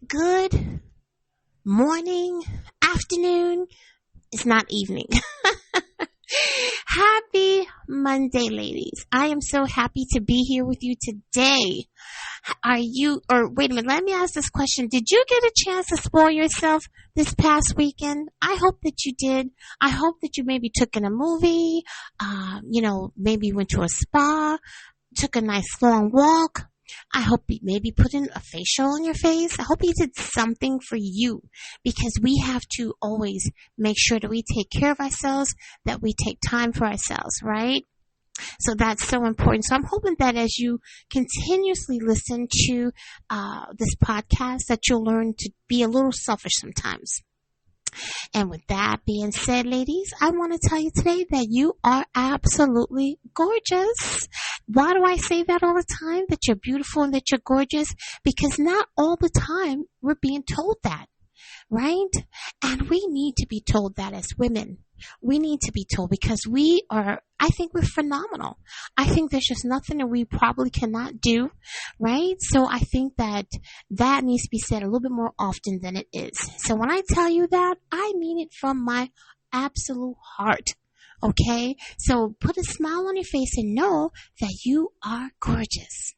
Good morning, afternoon. It's not evening. Happy Monday, ladies. I am so happy to be here with you today. Wait a minute, let me ask this question. Did you get a chance to spoil yourself this past weekend? I hope that you did. I hope that you maybe took in a movie, maybe went to a spa, took a nice long walk. I hope you maybe put in a facial on your face. I hope you did something for you, because we have to always make sure that we take care of ourselves, that we take time for ourselves, right? So that's so important. So I'm hoping that as you continuously listen to this podcast, that you'll learn to be a little selfish sometimes. And with that being said, ladies, I want to tell you today that you are absolutely gorgeous. Why do I say that all the time? That you're beautiful and that you're gorgeous? Because not all the time we're being told that, right? And we need to be told that as women. We need to be told, because I think we're phenomenal. I think there's just nothing that we probably cannot do, right? So I think that needs to be said a little bit more often than it is. So when I tell you that, I mean it from my absolute heart. Okay? So put a smile on your face and know that you are gorgeous.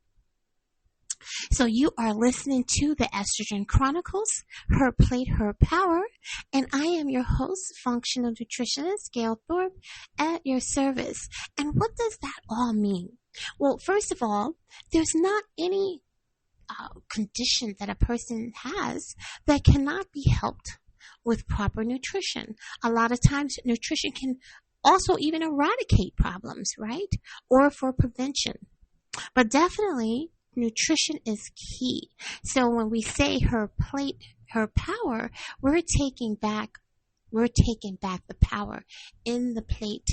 So you are listening to the Estrogen Chronicles, Her Plate, Her Power, and I am your host, functional nutritionist, Gail Thorpe, at your service. And what does that all mean? Well, first of all, there's not any condition that a person has that cannot be helped with proper nutrition. A lot of times, nutrition can also even eradicate problems, right? Or for prevention. But definitely, nutrition is key. So when we say her plate, her power, we're taking back the power in the plate.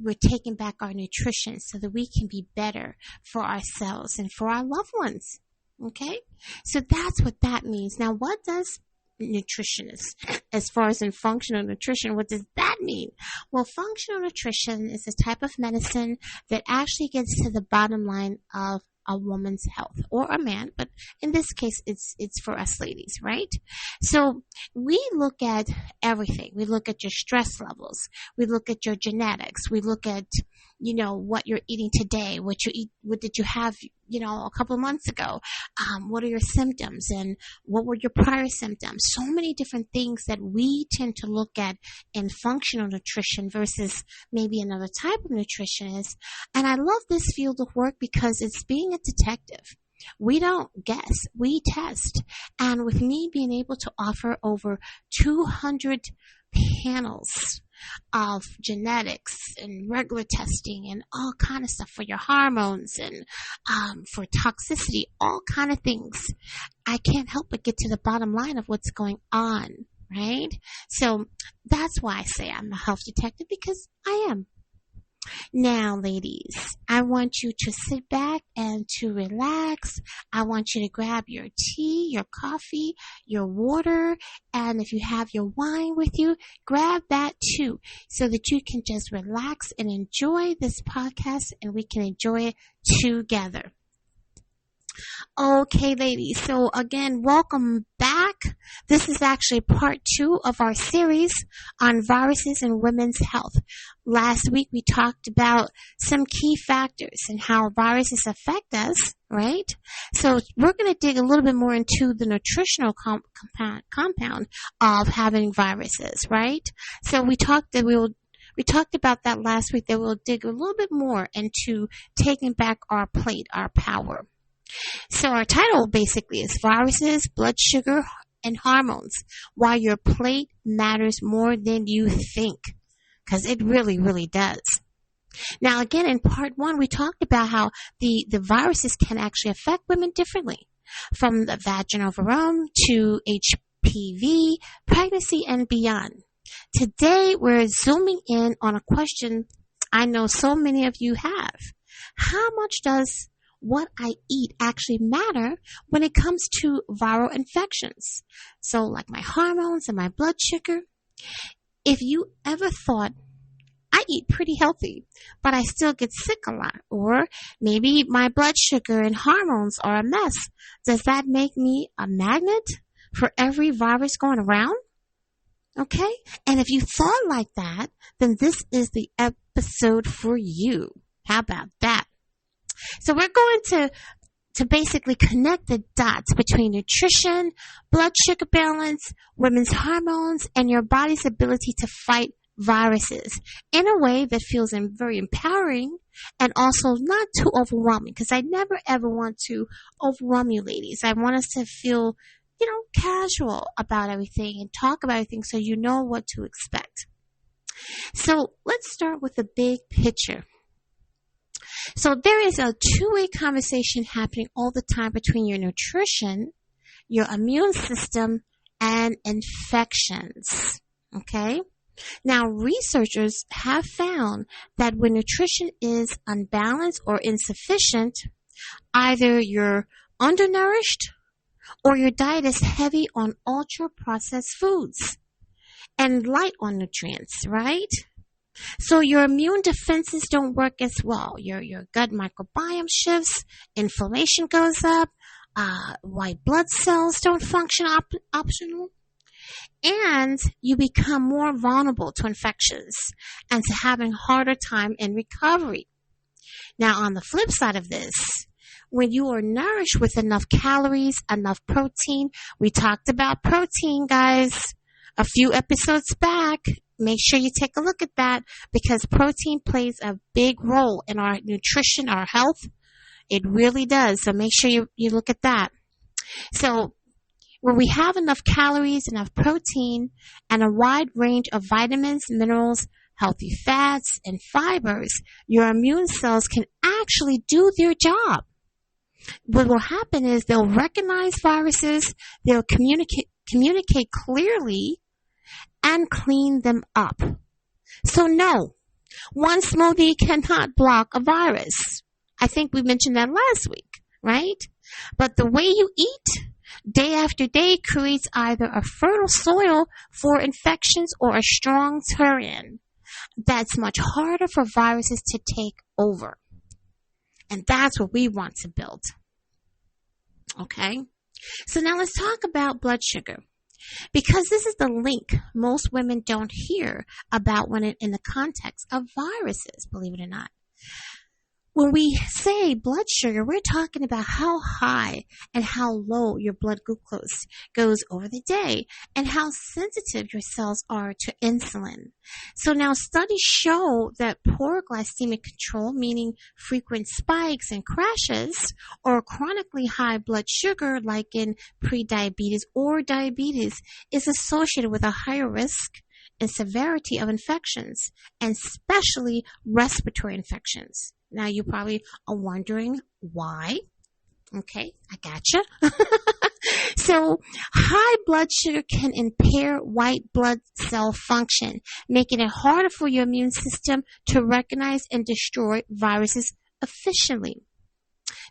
We're taking back our nutrition so that we can be better for ourselves and for our loved ones. Okay? So that's what that means. Now, what does nutrition is, as far as in functional nutrition, what does that mean? Well, functional nutrition is a type of medicine that actually gets to the bottom line of a woman's health, or a man, but in this case, it's for us ladies, right? So we look at everything. We look at your stress levels. We look at your genetics. We look at, what you're eating today, what did you have, a couple of months ago? What are your symptoms and what were your prior symptoms? So many different things that we tend to look at in functional nutrition versus maybe another type of nutritionist. And I love this field of work because it's being a detective. We don't guess, we test. And with me being able to offer over 200 panels of genetics and regular testing and all kind of stuff for your hormones and for toxicity, all kind of things, I can't help but get to the bottom line of what's going on, right? So that's why I say I'm a health detective, because I am. Now, ladies, I want you to sit back and to relax. I want you to grab your tea, your coffee, your water, and if you have your wine with you, grab that too, so that you can just relax and enjoy this podcast, and we can enjoy it together. Okay, ladies. So again, welcome back. This is actually part 2 of our series on viruses and women's health. Last week, we talked about some key factors and how viruses affect us, right? So we're going to dig a little bit more into the nutritional compound of having viruses, right? So we talked about that last week, that we'll dig a little bit more into taking back our plate, our power. So our title basically is Viruses, Blood Sugar, and Hormones, Why Your Plate Matters More Than You Think. Because it really, really does. Now, again, in part 1, we talked about how the viruses can actually affect women differently, from the vaginal varroa to HPV, pregnancy, and beyond. Today, we're zooming in on a question I know so many of you have. How much does what I eat actually matter when it comes to viral infections? So like my hormones and my blood sugar. If you ever thought, I eat pretty healthy, but I still get sick a lot, or maybe my blood sugar and hormones are a mess, does that make me a magnet for every virus going around? Okay? And if you thought like that, then this is the episode for you. How about that? So we're going to basically connect the dots between nutrition, blood sugar balance, women's hormones, and your body's ability to fight viruses in a way that feels very empowering and also not too overwhelming, because I never ever want to overwhelm you ladies. I want us to feel, casual about everything and talk about everything so you know what to expect. So let's start with the big picture. So there is a two-way conversation happening all the time between your nutrition, your immune system, and infections. Okay? Now, researchers have found that when nutrition is unbalanced or insufficient, either you're undernourished or your diet is heavy on ultra-processed foods and light on nutrients, right? So your immune defenses don't work as well. Your gut microbiome shifts, inflammation goes up, white blood cells don't function optimal, and you become more vulnerable to infections and to having a harder time in recovery. Now, on the flip side of this, when you are nourished with enough calories, enough protein, we talked about protein, guys, a few episodes back. Make sure you take a look at that because protein plays a big role in our nutrition, our health. It really does. So make sure you look at that. So when we have enough calories, enough protein, and a wide range of vitamins, minerals, healthy fats, and fibers, your immune cells can actually do their job. What will happen is they'll recognize viruses, they'll communicate clearly, and clean them up. So no, one smoothie cannot block a virus. I think we mentioned that last week, right? But the way you eat day after day creates either a fertile soil for infections or a strong terrain that's much harder for viruses to take over. And that's what we want to build. Okay? So now let's talk about blood sugar. Because this is the link most women don't hear about when in the context of viruses, believe it or not. When we say blood sugar, we're talking about how high and how low your blood glucose goes over the day and how sensitive your cells are to insulin. So now studies show that poor glycemic control, meaning frequent spikes and crashes, or chronically high blood sugar like in prediabetes or diabetes, is associated with a higher risk and severity of infections, and especially respiratory infections. Now, you probably are wondering why. Okay, I gotcha. So, high blood sugar can impair white blood cell function, making it harder for your immune system to recognize and destroy viruses efficiently.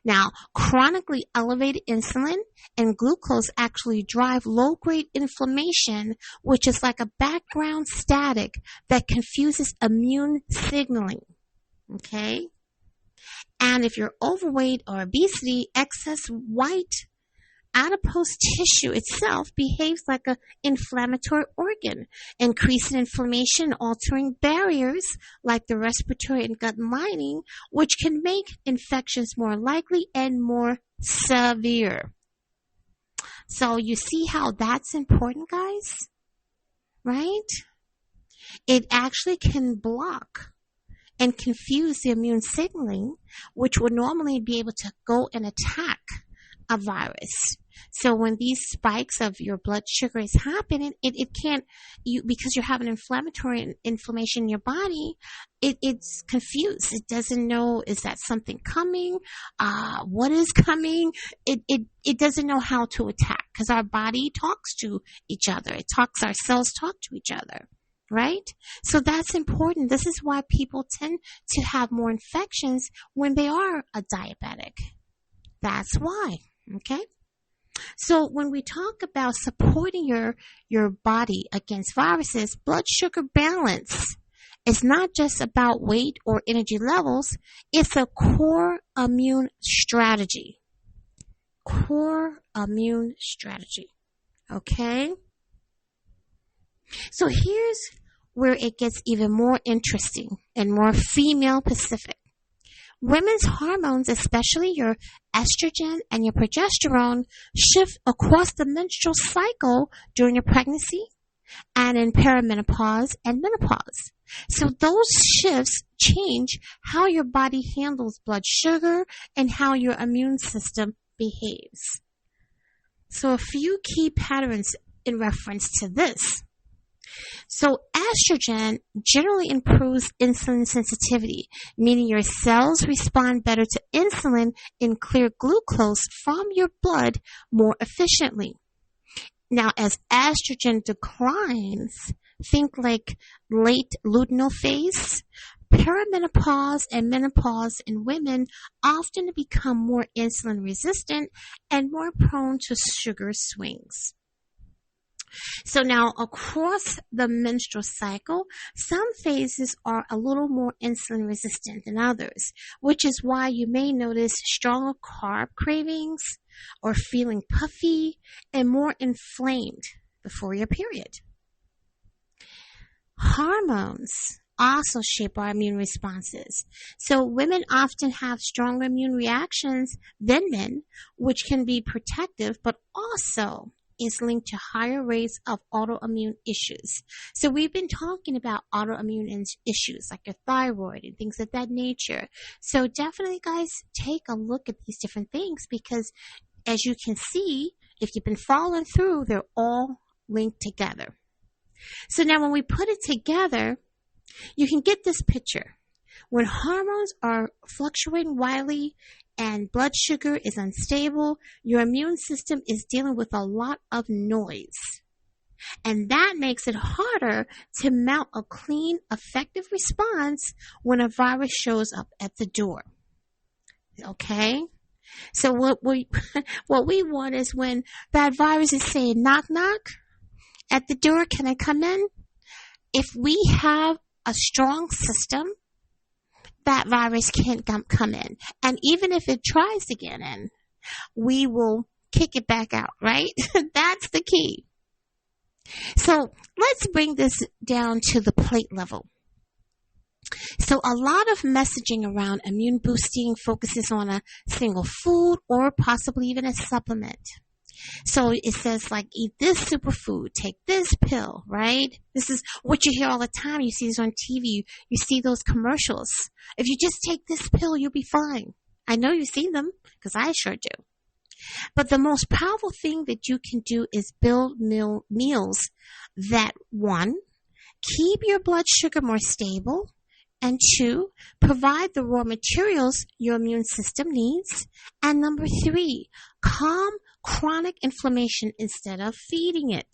Now, chronically elevated insulin and glucose actually drive low-grade inflammation, which is like a background static that confuses immune signaling. Okay? And if you're overweight or obesity, excess white adipose tissue itself behaves like an inflammatory organ, increasing inflammation, altering barriers like the respiratory and gut lining, which can make infections more likely and more severe. So you see how that's important, guys? Right? It actually can block and confuse the immune signaling, which would normally be able to go and attack a virus. So when these spikes of your blood sugar is happening, it can't, because you're having inflammatory inflammation in your body, it's confused. It doesn't know, is that something coming? What is coming? It doesn't know how to attack, because our body talks to each other. Our cells talk to each other. Right? So that's important. This is why people tend to have more infections when they are a diabetic. That's why. Okay? So when we talk about supporting your body against viruses, blood sugar balance is not just about weight or energy levels. It's a core immune strategy. Core immune strategy. Okay? So here's where it gets even more interesting and more female specific. Women's hormones, especially your estrogen and your progesterone, shift across the menstrual cycle during your pregnancy and in perimenopause and menopause. So those shifts change how your body handles blood sugar and how your immune system behaves. So a few key patterns in reference to this. So estrogen generally improves insulin sensitivity, meaning your cells respond better to insulin and clear glucose from your blood more efficiently. Now, as estrogen declines, think like late luteal phase, perimenopause and menopause in women often become more insulin resistant and more prone to sugar swings. So now across the menstrual cycle, some phases are a little more insulin resistant than others, which is why you may notice stronger carb cravings or feeling puffy and more inflamed before your period. Hormones also shape our immune responses. So women often have stronger immune reactions than men, which can be protective, but also is linked to higher rates of autoimmune issues. So we've been talking about autoimmune issues like your thyroid and things of that nature. So definitely, guys, take a look at these different things because as you can see, if you've been following through, they're all linked together. So now when we put it together, you can get this picture. When hormones are fluctuating wildly and blood sugar is unstable, your immune system is dealing with a lot of noise. And that makes it harder to mount a clean, effective response when a virus shows up at the door. Okay? So what we want is when that virus is saying, knock, knock, at the door, can I come in? If we have a strong system, that virus can't come in. And even if it tries to get in, we will kick it back out, right? That's the key. So let's bring this down to the plate level. So a lot of messaging around immune boosting focuses on a single food or possibly even a supplement. So it says like, eat this superfood, take this pill, right? This is what you hear all the time. You see this on TV. You see those commercials. If you just take this pill, you'll be fine. I know you see them because I sure do. But the most powerful thing that you can do is build meals that, one, keep your blood sugar more stable, and two, provide the raw materials your immune system needs, and number three, calm chronic inflammation instead of feeding it.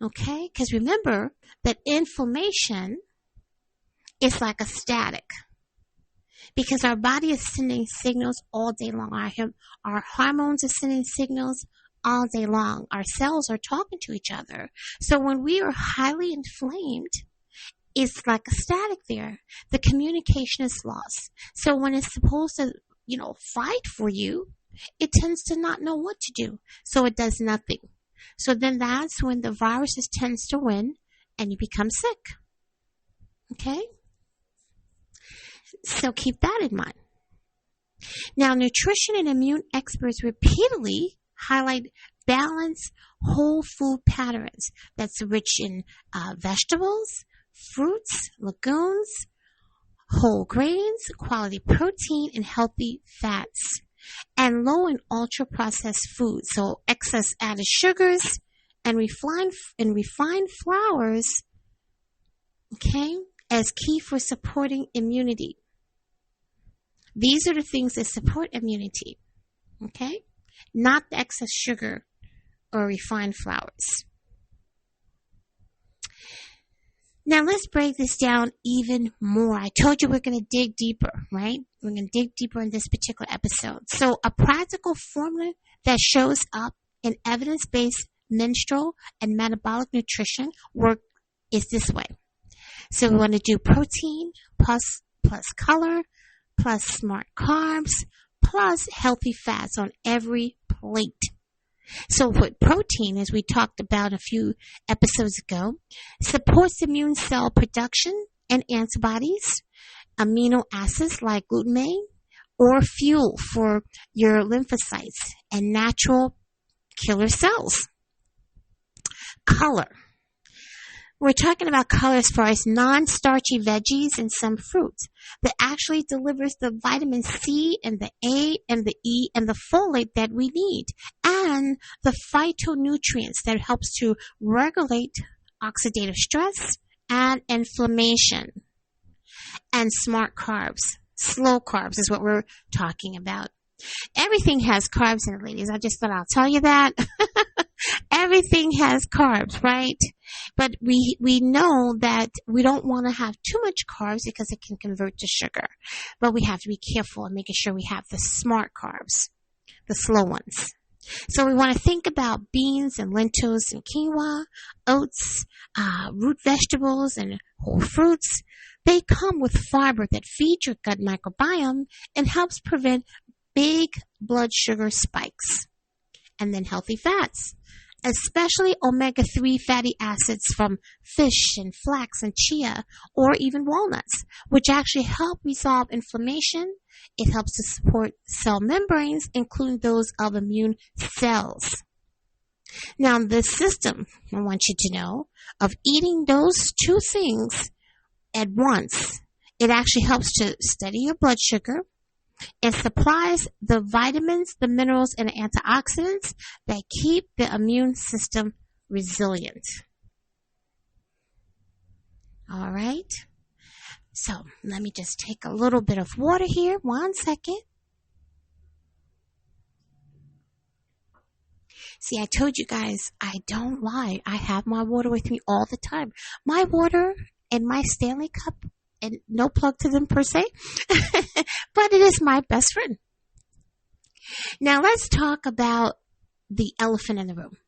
Okay? Because remember that inflammation is like a static. Because our body is sending signals all day long. Our hormones are sending signals all day long. Our cells are talking to each other. So when we are highly inflamed, it's like a static there. The communication is lost. So when it's supposed to, fight for you, it tends to not know what to do. So it does nothing. So then that's when the virus tends to win and you become sick. Okay? So keep that in mind. Now, nutrition and immune experts repeatedly highlight balanced whole food patterns that's rich in vegetables, fruits, legumes, whole grains, quality protein, and healthy fats, and low in ultra-processed foods, so excess added sugars and refined flours, okay, as key for supporting immunity. These are the things that support immunity, okay, not the excess sugar or refined flours. Now let's break this down even more. I told you we're going to dig deeper, right? We're going to dig deeper in this particular episode. So a practical formula that shows up in evidence-based menstrual and metabolic nutrition work is this way. So we want to do protein plus color plus smart carbs plus healthy fats on every plate. So with protein, as we talked about a few episodes ago, supports immune cell production and antibodies, amino acids like glutamate, or fuel for your lymphocytes and natural killer cells. Color. We're talking about color as far as non-starchy veggies and some fruits that actually delivers the vitamin C and the A and the E and the folate that we need, and the phytonutrients that helps to regulate oxidative stress and inflammation. And smart carbs. Slow carbs is what we're talking about. Everything has carbs in it, ladies. I just thought I'll tell you that. Everything has carbs, right? But we know that we don't want to have too much carbs because it can convert to sugar. But we have to be careful in making sure we have the smart carbs, the slow ones. So we want to think about beans and lentils and quinoa, oats, root vegetables, and whole fruits. They come with fiber that feeds your gut microbiome and helps prevent big blood sugar spikes. And then healthy fats, especially omega-3 fatty acids from fish and flax and chia, or even walnuts, which actually help resolve inflammation. It helps to support cell membranes, including those of immune cells. Now, the system, I want you to know, of eating those two things at once, it actually helps to steady your blood sugar. It supplies the vitamins, the minerals, and the antioxidants that keep the immune system resilient. All right. So let me just take a little bit of water here. 1 second. See, I told you guys, I don't lie. I have my water with me all the time. My water and my Stanley cup, and no plug to them per se, but it is my best friend. Now let's talk about the elephant in the room.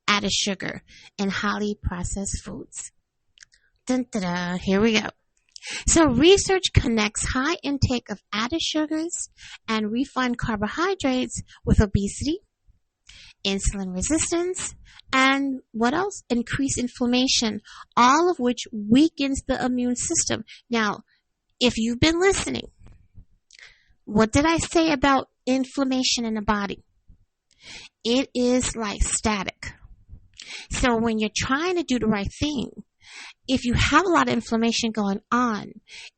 Added sugar and highly processed foods. Dun, dun, dun, here we go. So research connects high intake of added sugars and refined carbohydrates with obesity, insulin resistance, and what else? Increased inflammation, all of which weakens the immune system. Now, if you've been listening, what did I say about inflammation in the body? It is like static. So when you're trying to do the right thing, if you have a lot of inflammation going on,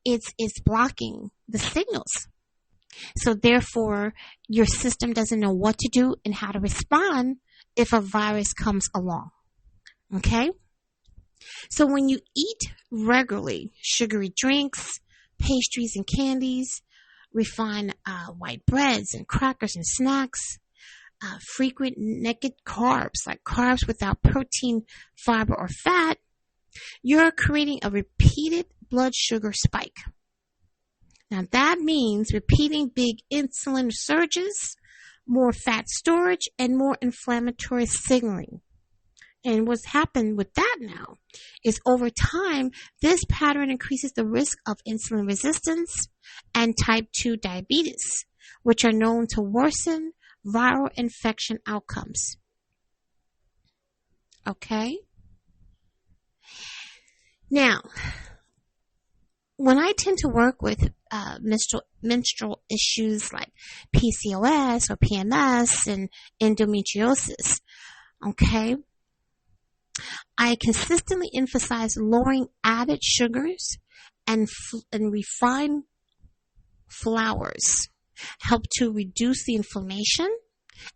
it's blocking the signals. So therefore, your system doesn't know what to do and how to respond if a virus comes along. Okay? So when you eat regularly sugary drinks, pastries and candies, refined white breads and crackers and snacks, frequent naked carbs, like carbs without protein, fiber, or fat, you're creating a repeated blood sugar spike. Now that means repeating big insulin surges, more fat storage, and more inflammatory signaling. And what's happened with that now is over time, this pattern increases the risk of insulin resistance and type 2 diabetes, which are known to worsen viral infection outcomes. Okay? Now, when I tend to work with menstrual issues like PCOS or PMS and endometriosis, okay, I consistently emphasize lowering added sugars and refined flours help to reduce the inflammation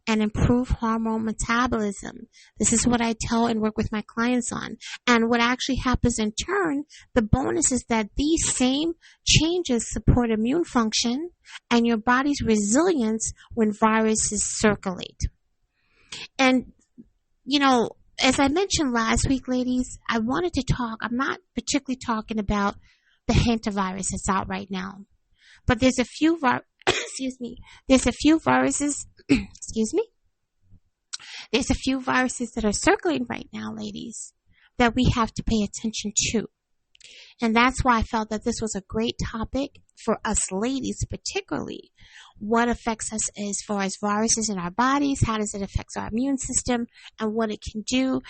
and improve hormone metabolism. This is what I tell and work with my clients on. And what actually happens in turn, the bonus is that these same changes support immune function and your body's resilience when viruses circulate. And, you know, as I mentioned last week, ladies, I wanted to talk, I'm not particularly talking about the hantavirus that's out right now, but there's a few there's a few viruses There's a few viruses that are circulating right now, ladies, that we have to pay attention to. And that's why I felt that this was a great topic for us ladies, particularly. What affects us as far as viruses in our bodies, how does it affect our immune system, and what it can do.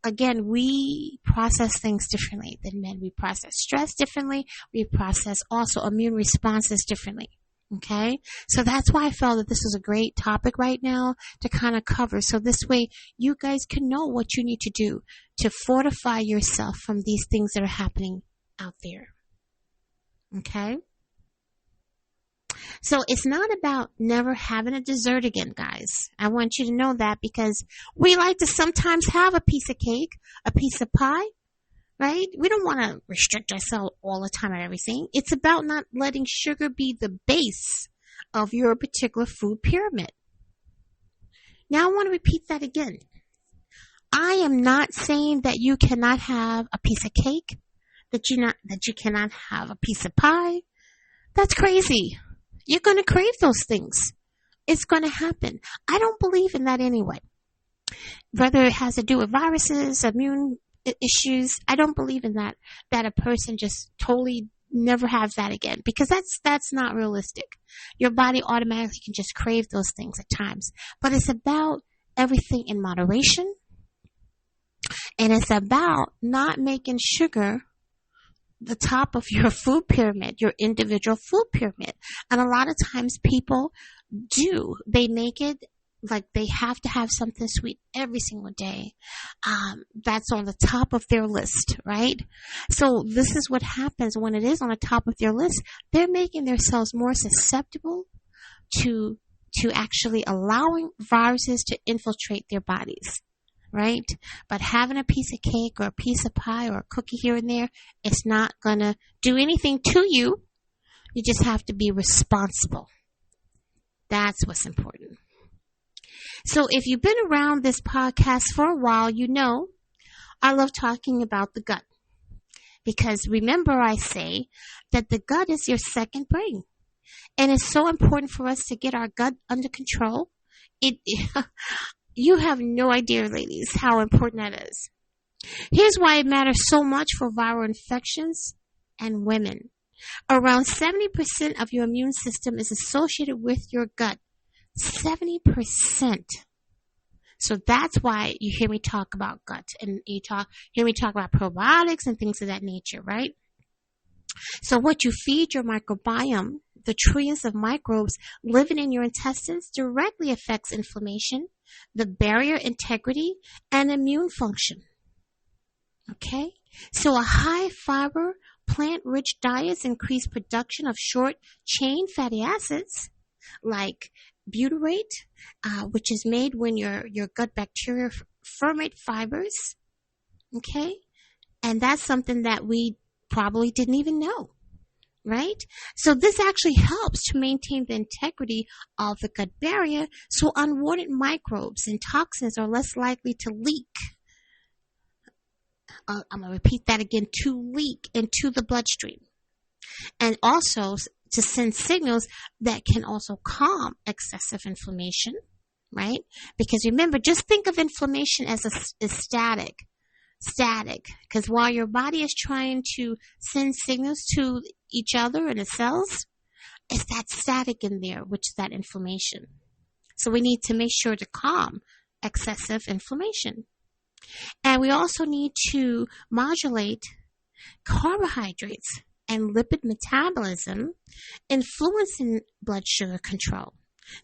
Again, we process things differently than men. We process stress differently. We process also immune responses differently. Okay? So that's why I felt that this was a great topic right now to kind of cover. So this way you guys can know what you need to do to fortify yourself from these things that are happening out there. Okay? So it's not about never having a dessert again, guys. I want you to know that, because we like to sometimes have a piece of cake, a piece of pie, right? We don't want to restrict ourselves all the time at everything. It's about not letting sugar be the base of your particular food pyramid. Now I want to repeat that again. I am not saying that you cannot have a piece of cake, that you cannot have a piece of pie. That's crazy. You're going to crave those things. It's going to happen. I don't believe in that anyway. Whether it has to do with viruses, immune issues, I don't believe in that a person just totally never has that again, because that's not realistic. Your body automatically can just crave those things at times. But it's about everything in moderation, and it's about not making sugar the top of your food pyramid, your individual food pyramid. And a lot of times people do. They make it like they have to have something sweet every single day. That's on the top of their list, right? So this is what happens when it is on the top of their list. They're making themselves more susceptible to actually allowing viruses to infiltrate their bodies. Right? But having a piece of cake or a piece of pie or a cookie here and there, it's not going to do anything to you. You just have to be responsible. That's what's important. So if you've been around this podcast for a while, you know I love talking about the gut. Because remember, I say that the gut is your second brain. And it's so important for us to get our gut under control. You have no idea, ladies, how important that is. Here's why it matters so much for viral infections and women. Around 70% of your immune system is associated with your gut. 70%. So that's why you hear me talk about gut, and you hear me talk about probiotics and things of that nature, right? So what you feed your microbiome, the trillions of microbes living in your intestines, directly affects inflammation, the barrier integrity, and immune function. Okay? So a high fiber, plant-rich diets increase production of short-chain fatty acids like butyrate, which is made when your gut bacteria ferment fibers. Okay? And that's something that we probably didn't even know. Right? So this actually helps to maintain the integrity of the gut barrier, so unwanted microbes and toxins are less likely to leak. I'm going to repeat that again, to leak into the bloodstream. And also to send signals that can also calm excessive inflammation, right? Because remember, just think of inflammation as static, because while your body is trying to send signals to each other and the cells, it's that static in there, which is that inflammation. So we need to make sure to calm excessive inflammation. And we also need to modulate carbohydrates and lipid metabolism, influencing blood sugar control.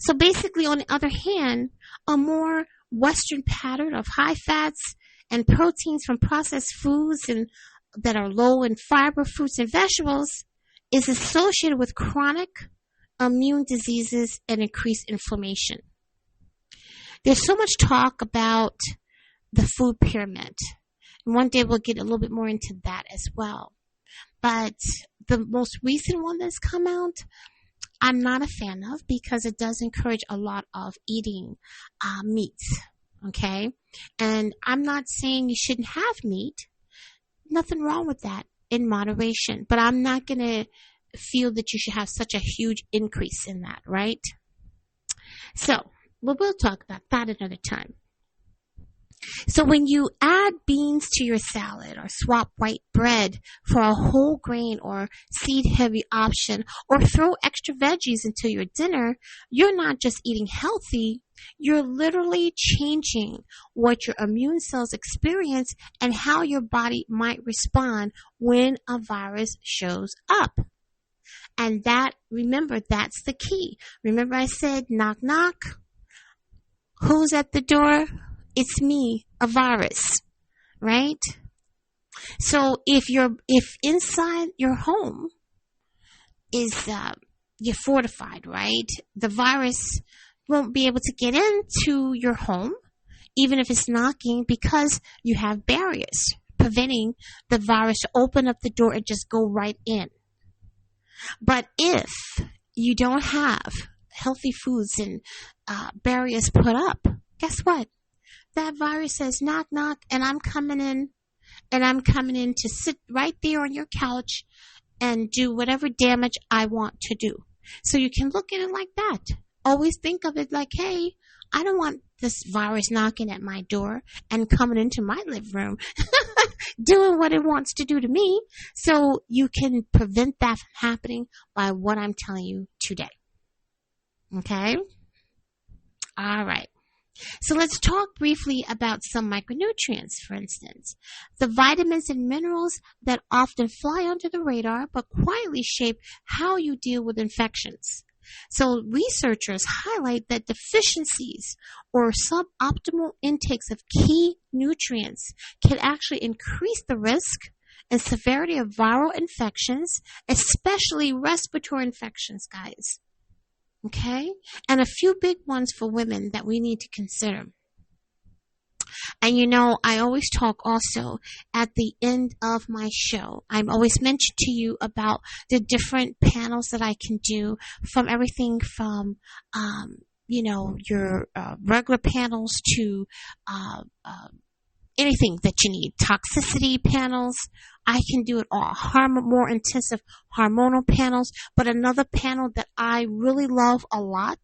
So basically, on the other hand, a more Western pattern of high fats and proteins from processed foods and that are low in fiber, fruits, and vegetables is associated with chronic immune diseases and increased inflammation. There's so much talk about the food pyramid. And one day we'll get a little bit more into that as well. But the most recent one that's come out, I'm not a fan of, because it does encourage a lot of eating meats. Okay? And I'm not saying you shouldn't have meat. Nothing wrong with that in moderation. But I'm not going to feel that you should have such a huge increase in that, right? So, we'll talk about that another time. So when you add beans beans to your salad, or swap white bread for a whole grain or seed-heavy option, or throw extra veggies into your dinner, you're not just eating healthy, you're literally changing what your immune cells experience and how your body might respond when a virus shows up. And remember, that's the key. Remember I said, knock, knock. Who's at the door? It's me, a virus, right? So if inside your home is, you're fortified, right? The virus won't be able to get into your home, even if it's knocking, because you have barriers preventing the virus to open up the door and just go right in. But if you don't have healthy foods and barriers put up, guess what? That virus says, knock, knock, and I'm coming in to sit right there on your couch and do whatever damage I want to do. So you can look at it like that. Always think of it like, hey, I don't want this virus knocking at my door and coming into my living room doing what it wants to do to me. So you can prevent that from happening by what I'm telling you today. Okay? All right. So let's talk briefly about some micronutrients, for instance. The vitamins and minerals that often fly under the radar but quietly shape how you deal with infections. So researchers highlight that deficiencies or suboptimal intakes of key nutrients can actually increase the risk and severity of viral infections, especially respiratory infections, guys. Okay? And a few big ones for women that we need to consider. And I always talk also at the end of my show. I'm always mentioned to you about the different panels that I can do, from everything from, your regular panels to anything that you need. Toxicity panels. I can do it all. More intensive hormonal panels. But another panel that I really love a lot,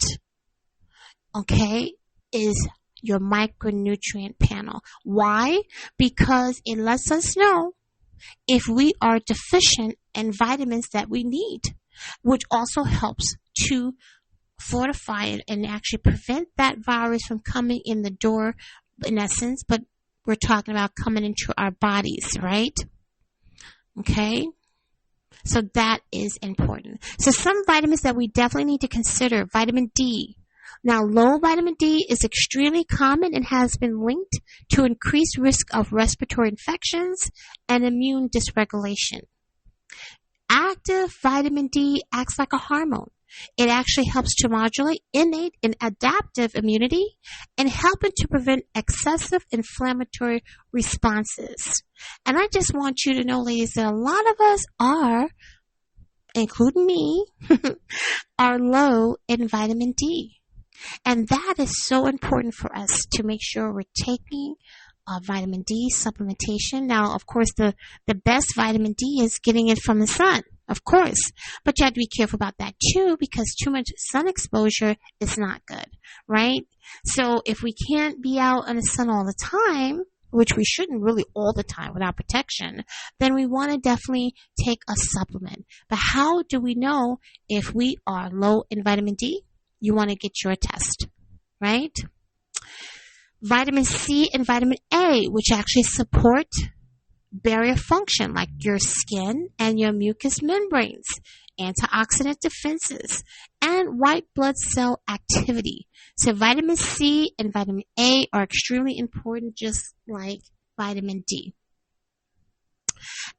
okay, is your micronutrient panel. Why? Because it lets us know if we are deficient in vitamins that we need, which also helps to fortify it and actually prevent that virus from coming in the door, in essence, but we're talking about coming into our bodies, right? Okay? So that is important. So some vitamins that we definitely need to consider, vitamin D. Now, low vitamin D is extremely common and has been linked to increased risk of respiratory infections and immune dysregulation. Active vitamin D acts like a hormone. It actually helps to modulate innate and adaptive immunity and helping to prevent excessive inflammatory responses. And I just want you to know, ladies, that a lot of us are, including me, are low in vitamin D. And that is so important for us to make sure we're taking vitamin D supplementation. Now, of course, the best vitamin D is getting it from the sun, of course. But you have to be careful about that too, because too much sun exposure is not good, right? So if we can't be out in the sun all the time, which we shouldn't really all the time without protection, then we want to definitely take a supplement. But how do we know if we are low in vitamin D? You want to get your test, right? Vitamin C and vitamin A, which actually support barrier function like your skin and your mucous membranes, antioxidant defenses, and white blood cell activity. So vitamin C and vitamin A are extremely important, just like vitamin D.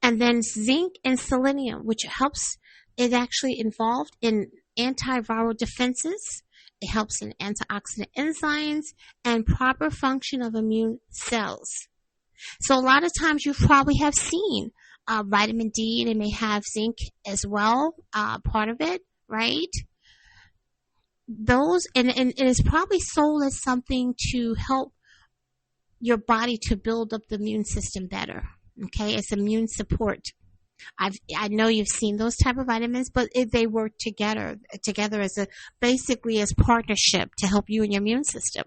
And then zinc and selenium, which helps, is actually involved in antiviral defenses. It helps in antioxidant enzymes and proper function of immune cells. So a lot of times you probably have seen vitamin D. They may have zinc as well, part of it, right? Those, and it is probably sold as something to help your body to build up the immune system better. Okay, it's immune support. I know you've seen those type of vitamins, but they work together as basically as partnership to help you and your immune system.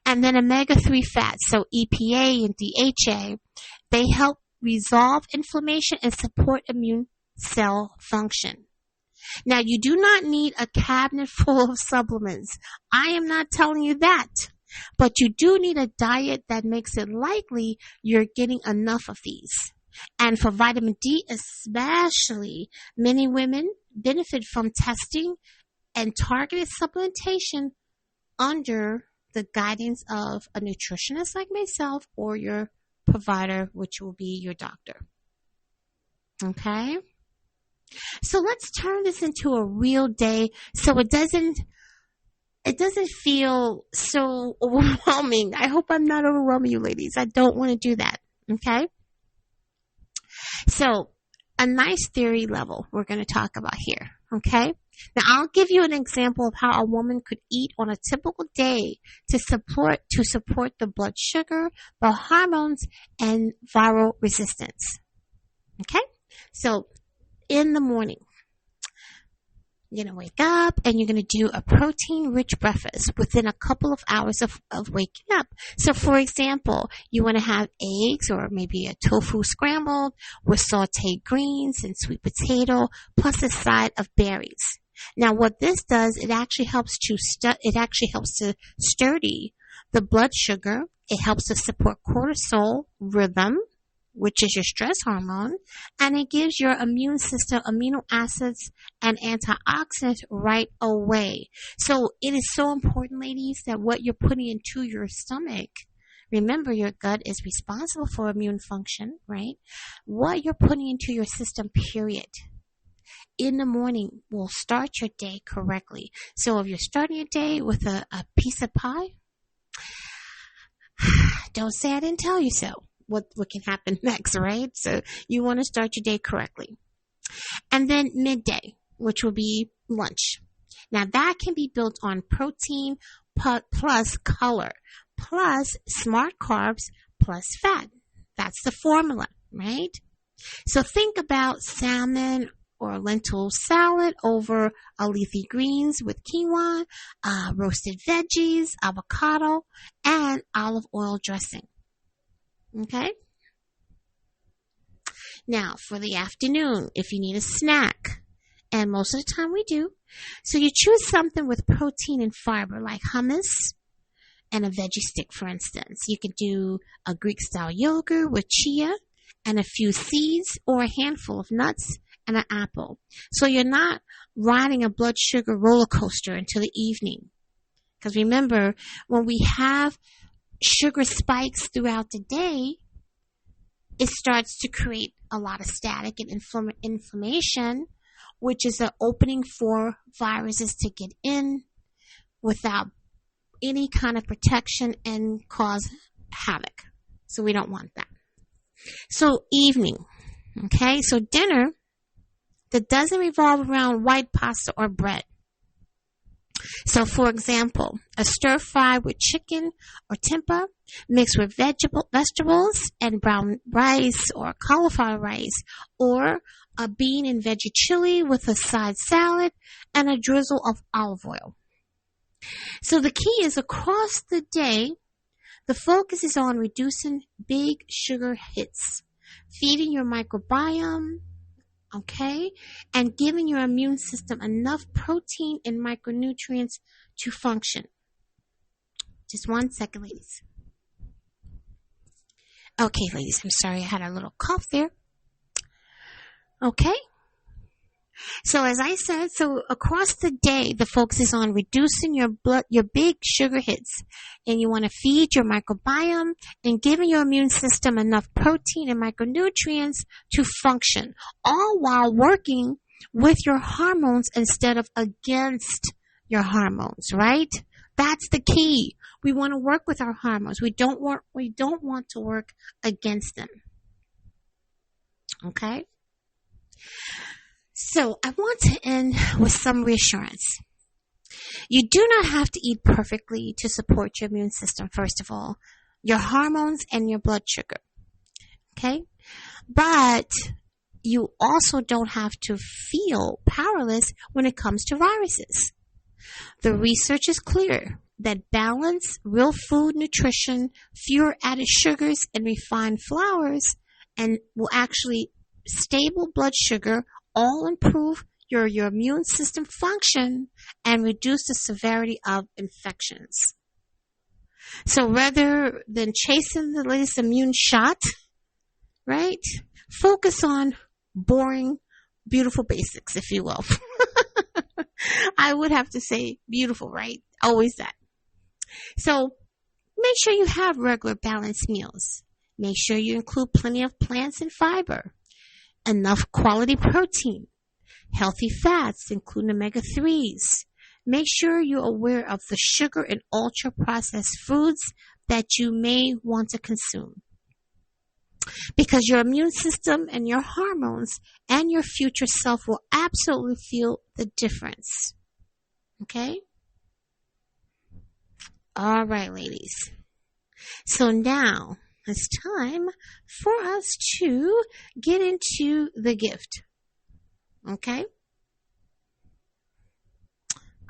And then omega-3 fats, so EPA and DHA, they help resolve inflammation and support immune cell function. Now, you do not need a cabinet full of supplements. I am not telling you that. But you do need a diet that makes it likely you're getting enough of these. And for vitamin D especially, many women benefit from testing and targeted supplementation under the guidance of a nutritionist like myself or your provider, which will be your doctor. Okay? So let's turn this into a real day so it doesn't feel so overwhelming. I hope I'm not overwhelming you ladies. I don't want to do that. Okay? So a nice theory level we're going to talk about here. Okay? Now I'll give you an example of how a woman could eat on a typical day to support the blood sugar, the hormones, and viral resistance. Okay? So in the morning, you're going to wake up and you're going to do a protein-rich breakfast within a couple of hours of waking up. So, for example, you want to have eggs or maybe a tofu scrambled with sauteed greens and sweet potato plus a side of berries. Now, what this does, it actually helps to sturdy the blood sugar. It helps to support cortisol rhythm, which is your stress hormone, and it gives your immune system amino acids and antioxidants right away. So it is so important, ladies, that what you're putting into your stomach, remember your gut is responsible for immune function, right? What you're putting into your system, period, in the morning will start your day correctly. So if you're starting your day with a piece of pie, don't say I didn't tell you so. What can happen next, right? So you want to start your day correctly. And then midday, which will be lunch. Now that can be built on protein plus color, plus smart carbs, plus fat. That's the formula, right? So think about salmon or lentil salad over a leafy greens with quinoa, roasted veggies, avocado, and olive oil dressing. Okay? Now, for the afternoon, if you need a snack, and most of the time we do, so you choose something with protein and fiber, like hummus and a veggie stick, for instance. You could do a Greek-style yogurt with chia and a few seeds, or a handful of nuts and an apple. So you're not riding a blood sugar roller coaster until the evening. Because remember, when we have sugar spikes throughout the day, it starts to create a lot of static and inflammation, which is an opening for viruses to get in without any kind of protection and cause havoc. So we don't want that. So evening, okay? So dinner that doesn't revolve around white pasta or bread. So, for example, a stir fry with chicken or tempeh mixed with vegetables and brown rice or cauliflower rice, or a bean and veggie chili with a side salad and a drizzle of olive oil. So the key is across the day, the focus is on reducing big sugar hits, feeding your microbiome, okay, and giving your immune system enough protein and micronutrients to function. Just 1 second, ladies. Okay, ladies, I'm sorry I had a little cough there. Okay. So as I said, so across the day, the focus is on reducing your big sugar hits, and you want to feed your microbiome and giving your immune system enough protein and micronutrients to function, all while working with your hormones instead of against your hormones, right? That's the key. We want to work with our hormones. We don't want to work against them. Okay? So I want to end with some reassurance. You do not have to eat perfectly to support your immune system, first of all, your hormones and your blood sugar. Okay? But you also don't have to feel powerless when it comes to viruses. The research is clear. that balance real food nutrition, fewer added sugars and refined flours, and will actually stable blood sugar, all improve your immune system function and reduce the severity of infections. So rather than chasing the latest immune shot, right, focus on boring, beautiful basics, if you will. I would have to say beautiful, right? Always that. So make sure you have regular balanced meals. Make sure you include plenty of plants and fiber, enough quality protein, healthy fats, including omega-3s. Make sure you're aware of the sugar and ultra-processed foods that you may want to consume, because your immune system and your hormones and your future self will absolutely feel the difference. Okay? All right, ladies. So now it's time for us to get into the gift. Okay?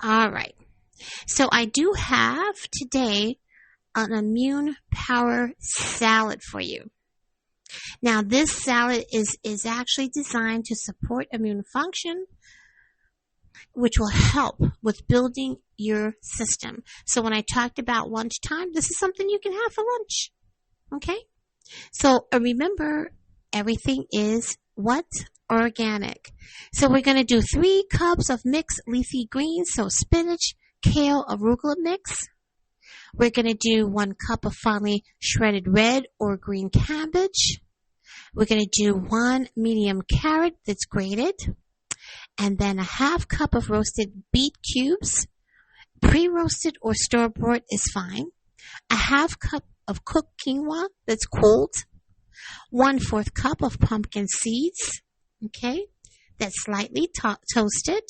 All right. So I do have today an immune power salad for you. Now, this salad is actually designed to support immune function, which will help with building your system. So when I talked about lunchtime, this is something you can have for lunch. Okay? So remember, everything is what? Organic. So we're going to do 3 cups of mixed leafy greens, so spinach, kale, arugula mix. We're going to do 1 cup of finely shredded red or green cabbage. We're going to do 1 medium carrot that's grated, and then a 1/2 cup of roasted beet cubes. Pre-roasted or store-bought is fine. A 1/2 cup of cooked quinoa that's cold. 1/4 cup of pumpkin seeds, okay, that's slightly toasted.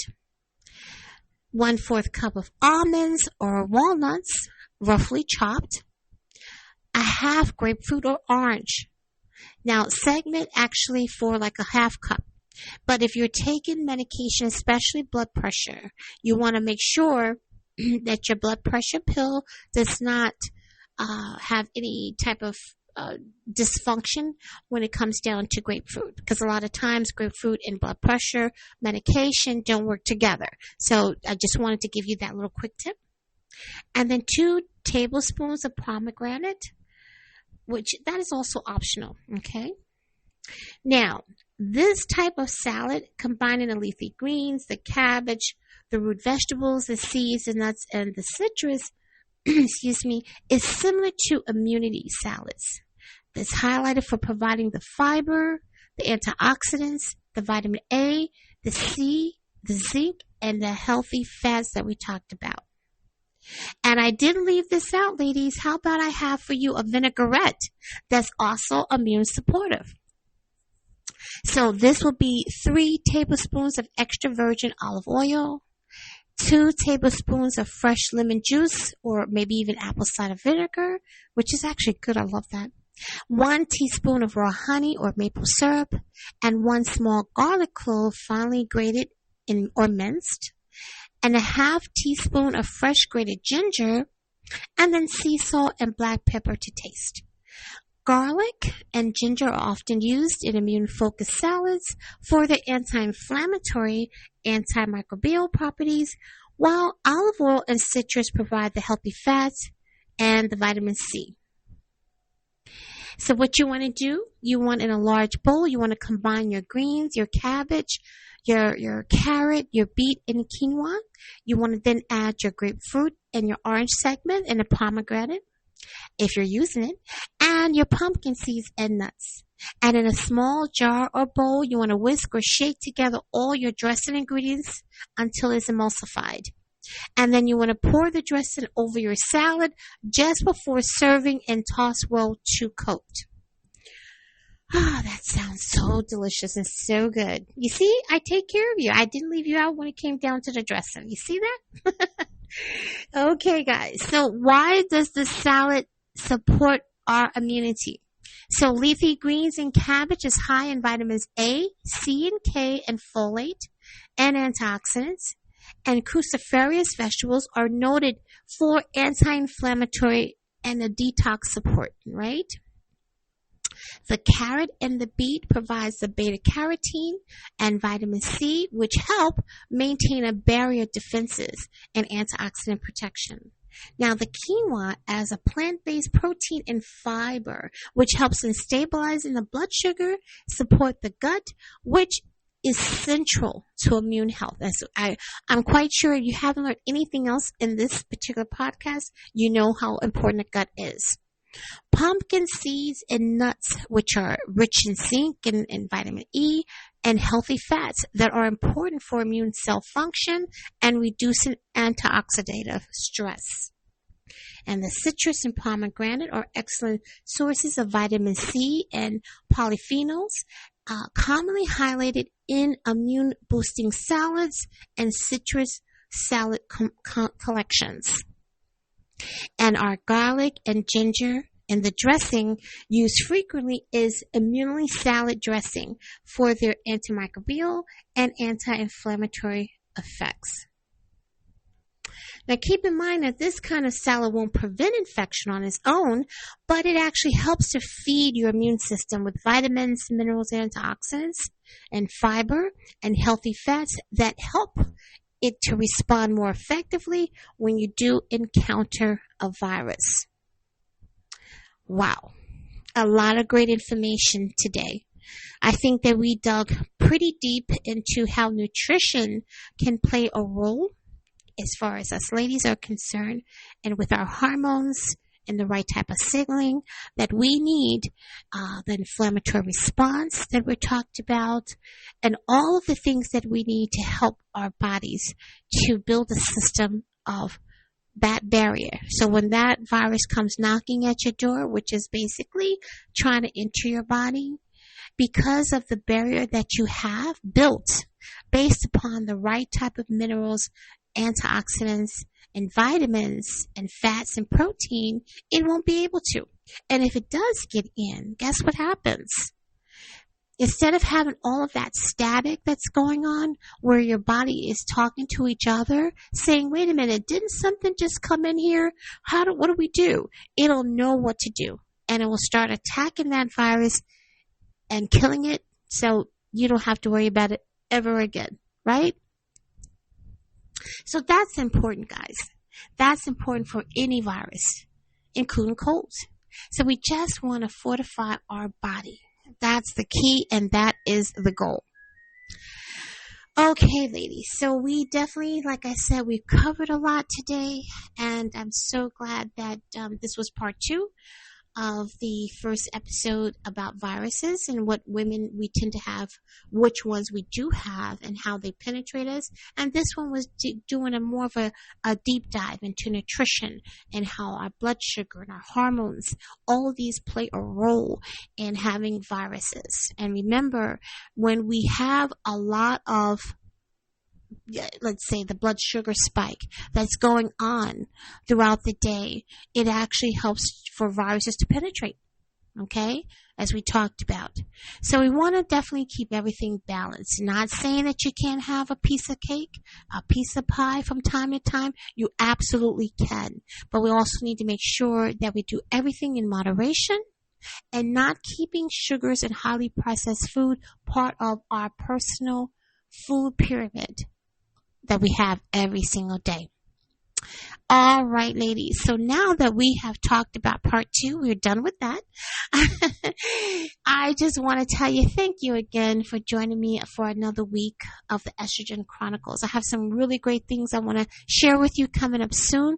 1/4 cup of almonds or walnuts, roughly chopped. A 1/2 grapefruit or orange. Now, segment actually for like a 1/2 cup. But if you're taking medication, especially blood pressure, you want to make sure that your blood pressure pill does not have any type of dysfunction when it comes down to grapefruit, because a lot of times grapefruit and blood pressure medication don't work together. So I just wanted to give you that little quick tip. And then 2 tablespoons of pomegranate, which that is also optional. Okay. Now, this type of salad, combining the leafy greens, the cabbage, the root vegetables, the seeds, the nuts, and the citrus, is similar to immunity salads. It's highlighted for providing the fiber, the antioxidants, the vitamin A, the C, the zinc, and the healthy fats that we talked about. And I didn't leave this out, ladies. How about I have for you a vinaigrette that's also immune supportive? So this will be 3 tablespoons of extra virgin olive oil, 2 tablespoons of fresh lemon juice, or maybe even apple cider vinegar, which is actually good. I love that. 1 teaspoon of raw honey or maple syrup, and 1 small garlic clove finely grated or minced, and a 1/2 teaspoon of fresh grated ginger, and then sea salt and black pepper to taste. Garlic and ginger are often used in immune-focused salads for their anti-inflammatory, antimicrobial properties, while olive oil and citrus provide the healthy fats and the vitamin C. So what you want to do, you want in a large bowl, you want to combine your greens, your cabbage, your carrot, your beet, and quinoa. You want to then add your grapefruit and your orange segment and a pomegranate, if you're using it, and your pumpkin seeds and nuts. And in a small jar or bowl, you want to whisk or shake together all your dressing ingredients until it's emulsified. And then you want to pour the dressing over your salad just before serving and toss well to coat. Ah, that sounds so delicious and so good. You see, I take care of you. I didn't leave you out when it came down to the dressing. You see that? Okay, guys. So why does the salad support our immunity? So leafy greens and cabbage is high in vitamins A, C, and K, and folate, and antioxidants. and cruciferous vegetables are noted for anti-inflammatory and a detox support, right? The carrot and the beet provides the beta-carotene and vitamin C, which help maintain a barrier of defenses and antioxidant protection. Now, the quinoa as a plant-based protein and fiber, which helps in stabilizing the blood sugar, support the gut, which is central to immune health. I'm quite sure if you haven't learned anything else in this particular podcast, you know how important the gut is. Pumpkin seeds and nuts, which are rich in zinc and vitamin E, and healthy fats that are important for immune cell function and reducing antioxidative stress. And the citrus and pomegranate are excellent sources of vitamin C and polyphenols, commonly highlighted in immune-boosting salads and citrus salad collections. And our garlic and ginger and the dressing used frequently is immunity salad dressing for their antimicrobial and anti-inflammatory effects. Now keep in mind that this kind of salad won't prevent infection on its own, but it actually helps to feed your immune system with vitamins, minerals, antioxidants, and fiber, and healthy fats that help it to respond more effectively when you do encounter a virus. Wow, a lot of great information today. I think that we dug pretty deep into how nutrition can play a role as far as us ladies are concerned, and with our hormones and the right type of signaling that we need, the inflammatory response that we talked about, and all of the things that we need to help our bodies to build a system of that barrier. So when that virus comes knocking at your door, which is basically trying to enter your body, because of the barrier that you have built based upon the right type of minerals, antioxidants, and vitamins, and fats and protein, it won't be able to. And if it does get in, guess what happens? Instead of having all of that static that's going on, where your body is talking to each other, saying, wait a minute, didn't something just come in here? What do we do? It'll know what to do. And it will start attacking that virus and killing it, so you don't have to worry about it ever again, right? So that's important, guys. That's important for any virus, including colds. So we just want to fortify our body. That's the key, and that is the goal. Okay, ladies. So we definitely, like I said, we've covered a lot today, and I'm so glad that this was part 2 of the first episode about viruses and what women we tend to have, which ones we do have, and how they penetrate us. And this one was doing a more of a deep dive into nutrition and how our blood sugar and our hormones, all of these play a role in having viruses. And remember, when we have a lot of, let's say, the blood sugar spike that's going on throughout the day, it actually helps for viruses to penetrate, okay, as we talked about. So we want to definitely keep everything balanced. Not saying that you can't have a piece of cake, a piece of pie from time to time. You absolutely can. But we also need to make sure that we do everything in moderation and not keeping sugars and highly processed food part of our personal food pyramid that we have every single day. All right, ladies. So now that we have talked about part 2, we're done with that. I just want to tell you thank you again for joining me for another week of the Estrogen Chronicles. I have some really great things I want to share with you coming up soon,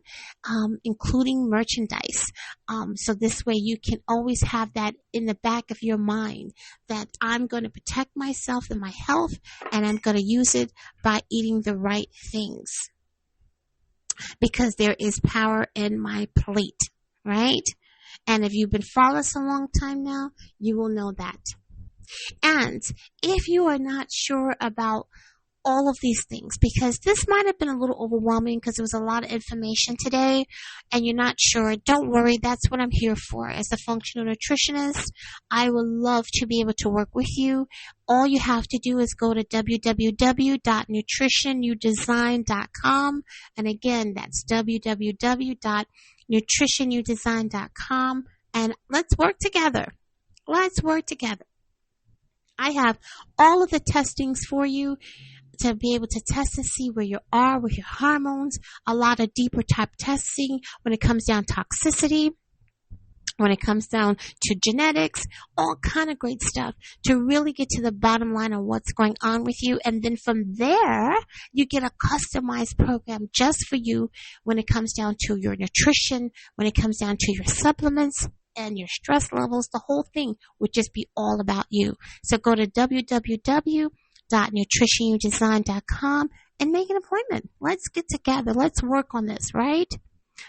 including merchandise. So this way you can always have that in the back of your mind, that I'm going to protect myself and my health, and I'm going to use it by eating the right things. Because there is power in my plate, right? And if you've been following us a long time now, you will know that. And if you are not sure about all of these things, because this might have been a little overwhelming because there was a lot of information today and you're not sure. Don't worry. That's what I'm here for. As a functional nutritionist, I would love to be able to work with you. All you have to do is go to www.nutritionudesign.com. And again, that's www.nutritionudesign.com. And let's work together. Let's work together. I have all of the testings for you to be able to test and see where you are with your hormones, a lot of deeper type testing when it comes down to toxicity, when it comes down to genetics, all kind of great stuff to really get to the bottom line of what's going on with you. And then from there, you get a customized program just for you when it comes down to your nutrition, when it comes down to your supplements and your stress levels. The whole thing would just be all about you. So go to www.nutritionudesign.com and make an appointment. Let's get together. Let's work on this, right?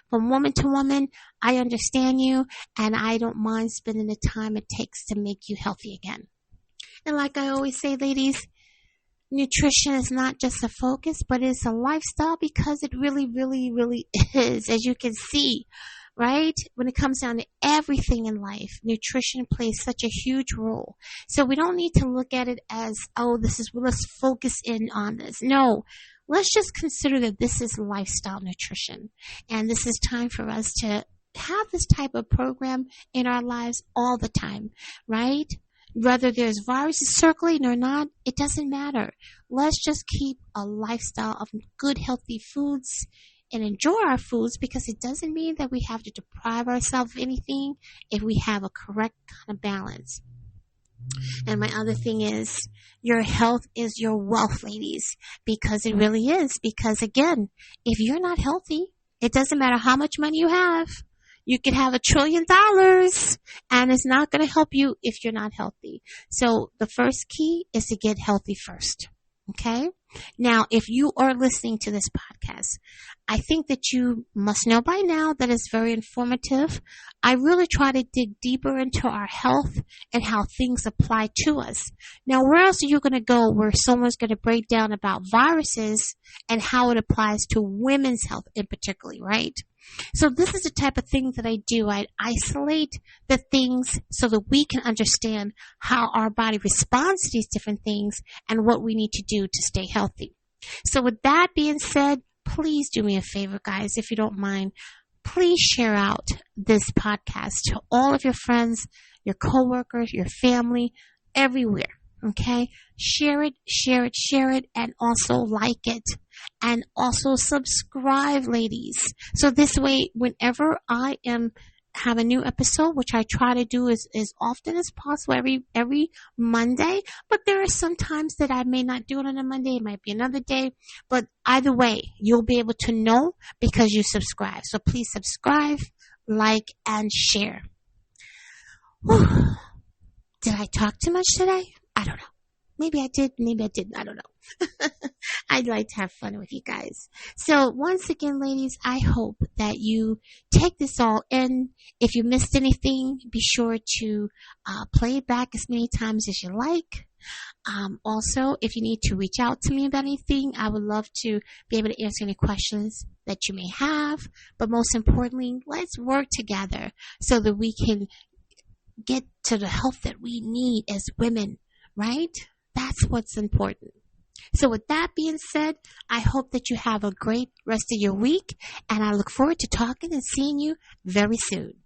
From woman to woman, I understand you, and I don't mind spending the time it takes to make you healthy again. And like I always say, ladies, nutrition is not just a focus, but it's a lifestyle, because it really, really, really is, as you can see, right? When it comes down to everything in life, nutrition plays such a huge role. So we don't need to look at it as, let's focus in on this. No. Let's just consider that this is lifestyle nutrition, and this is time for us to have this type of program in our lives all the time, right? Whether there's viruses circulating or not, it doesn't matter. Let's just keep a lifestyle of good, healthy foods and enjoy our foods, because it doesn't mean that we have to deprive ourselves of anything if we have a correct kind of balance. And my other thing is, your health is your wealth, ladies, because it really is. Because again, if you're not healthy, it doesn't matter how much money you have. You could have $1 trillion and it's not going to help you if you're not healthy. So the first key is to get healthy first. Okay? Now, if you are listening to this podcast, I think that you must know by now that it's very informative. I really try to dig deeper into our health and how things apply to us. Now, where else are you going to go where someone's going to break down about viruses and how it applies to women's health in particular, right? So this is the type of thing that I do. I isolate the things so that we can understand how our body responds to these different things and what we need to do to stay healthy. So with that being said, please do me a favor, guys, if you don't mind. Please share out this podcast to all of your friends, your coworkers, your family, everywhere. Okay? Share it, and also like it. And also subscribe, ladies. So this way, whenever I have a new episode, which I try to do as often as possible every Monday, but there are some times that I may not do it on a Monday. It might be another day, but either way, you'll be able to know because you subscribe. So please subscribe, like, and share. Whew. Did I talk too much today? I don't know. Maybe I did, maybe I didn't. I don't know. I'd like to have fun with you guys. So once again, ladies, I hope that you take this all in. If you missed anything, be sure to play it back as many times as you like. Also, if you need to reach out to me about anything, I would love to be able to answer any questions that you may have. But most importantly, let's work together so that we can get to the health that we need as women, right? That's what's important. So with that being said, I hope that you have a great rest of your week, and I look forward to talking and seeing you very soon.